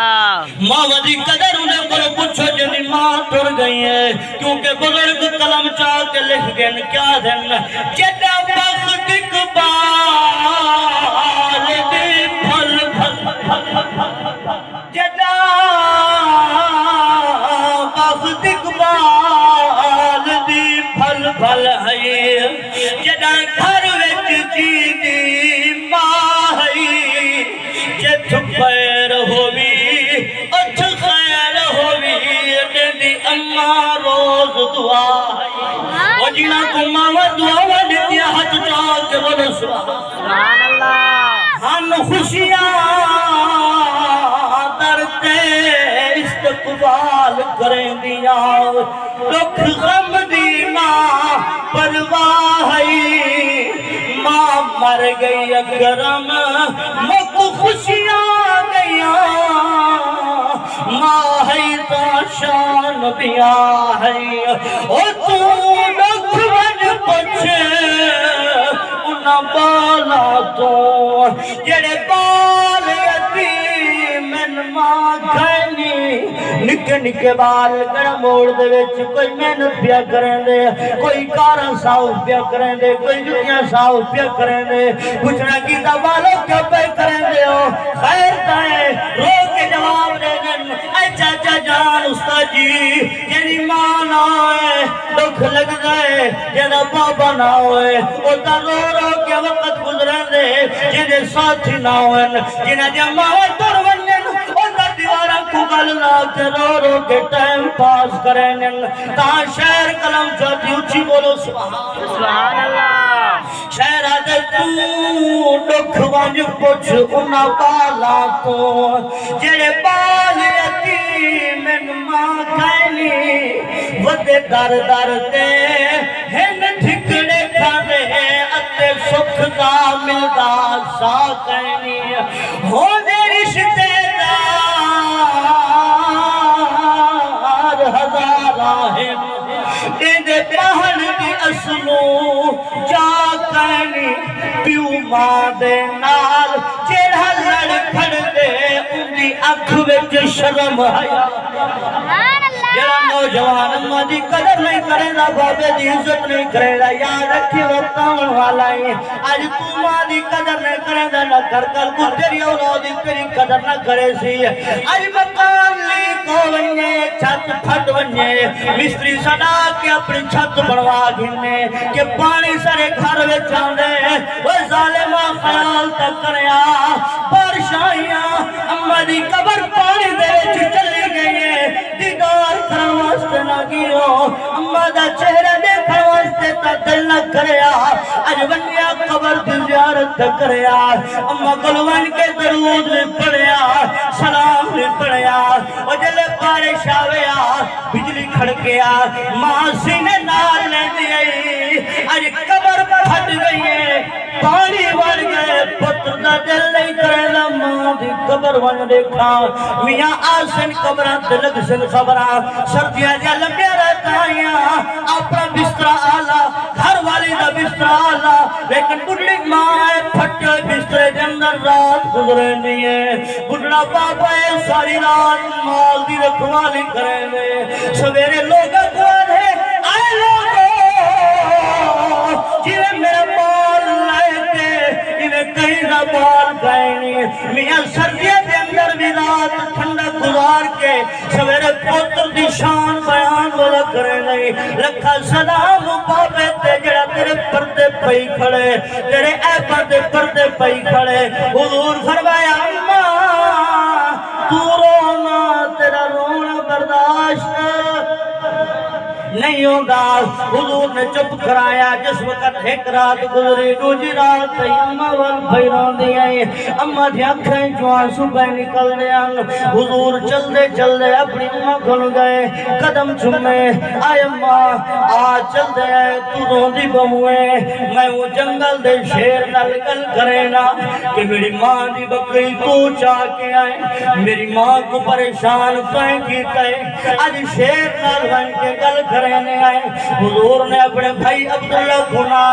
अल्लाह। मां दी कदर उन्हें को पूछो जिनी मां टुर गई है, क्योंकि बुजुर्ग कलम चाह के लिख गए क्या दिन जदा बख्त इकबाल दी फल फल जदा बख्त इकबाल दी फल फल है, जदा घर विच जी दी मां है, जिथ पैर होवी उठ खैर होवी तेरी अम्मा रोज दुआ वो जिना को मावा दुआ दिया हाथ चाह के बोलो सुभान अल्लाह। हम खुशियां दरते इस्तकबाल करें दिया, दुख गम दी मां परवाह है, मां मर गई अकरम मुक खुशियां गया, मां है तो शान बिया है, ओ तू दुख बन पुछे उन्ना बाला तो जेड़े बाल यतीम मां खैनी निके निके बाल गड़ा मोड़ दे विच कोई मेहनत पिया करें दे, कोई कारा साफ पिया करें दे, कोई जुतियां साफ पिया करें दे, पूछना कीता बालों क्यों पे करें दे हो खैर ताए रो के जवाब दे देन ऐ चाचा जान उस्ताद जी जेरी मां ना होए दुख लग जाए, जेदा बाबा ना होए ओदा रो रो के वक्त गुजरन दे, जेदे साथी ना होन जिन्हां दी मां तुर वन्नन ओदा दीवारा को गल ला के रो रो के टाइम पास करें ता शहर कलम चौथी उच्ची बोलो सुभान अल्लाह। शहर आदे तू दुख वंज पुछ उन्ना बाला तो जेड़े बाल यतीम मां खैनी वदे दर दर ते हिन ठिकड़े खाने अते सुख दा मिलदा सा कहनी हो दे रिश्तेदार हजारा है इहदे पहन दी असलू जा कहनी प्यू मां दे नाल जेड़ा लड़ खड़ दे उंदी अख विच शर्म आया, जेड़ा नौजवान अम्मा दी कदर नहीं करेगा बाबे दी इज्जत नहीं करेगा, याद रखी वक्त आने वाला है आज तू मां दी कदर नहीं करेगा ना कर कल को तेरी औलाद तेरी कदर ना करे सी, आज मकान ली को वन्ने छत फट वन्ने मिस्त्री सदा के अपनी छत बनवा गिने के पानी सारे घर विच आंदे ओ जालिमा ख्याल तक करया बारिशां अम्मा दी कबर पानी दे विच चली गई है, दीदार करन वास्ते ना गियो अम्मा दा चेहरा देखण वास्ते ता दिल ना करया, अज वन्निया कबर दी ज़ियारत करया अम्मा गलवन के दरूद भी पढ़या सलाम भी पढ़या, ओ जले बारिश आवेया बिजली खड़कया मां सीने नाल लेंदी आई अज कबर फट गई है पानी भर गए पुत्र दा दिल नहीं करेगा मां दी कबर वन देखा मियां आसन कबरां ते लगसन खबरां सर्दियां दी लंबियां रहताइयां अपना बिस्तरा आला घर वाली दा बिस्तरा आला लेकिन बुढ़ी मां फटे बिस्तरे दे अंदर रात गुजरनी है, बुढ़ा बाबा है सारी रात माल दी रखवाली करेंगे, सवेरे लोग है आए लोगो जिवे मेरा माल लाए इवे कहीं ना बाल गए मियां सर्दियों के अंदर भी रात ठंडा गुजार के सवेरे पुत्र दी शान बयान वाला करेंगे, लखा सलाम बाबे ते जड़ा तेरे पर्दे पई खड़े तेरे ऐबां दे पर्दे पई खड़े, हुजूर फरमाया अम्मा तू रोना तेरा रोना बर्दाश्त नहीं होगा, हुजूर ने चुप कराया जिस वक्त एक रात गुजरी दूसरी रात अम्मा वाल भैरोंदी आई अम्मा दी अखां चों आंसू बह निकलदे आन, हुजूर चलदे चलदे अपनी अम्मा कोल गए कदम चुमे आए अम्मा आ चलदे तू रोंदी बहुए मैं वो जंगल दे शेर नाल गल करे ना कि मेरी मां दी बकरी तू चाह के आए, मेरी मां को परेशान तैं कीता है अज शेर नाल बन के गल करने आए, हुजूर ने अपने भाई अब्दुल्ला को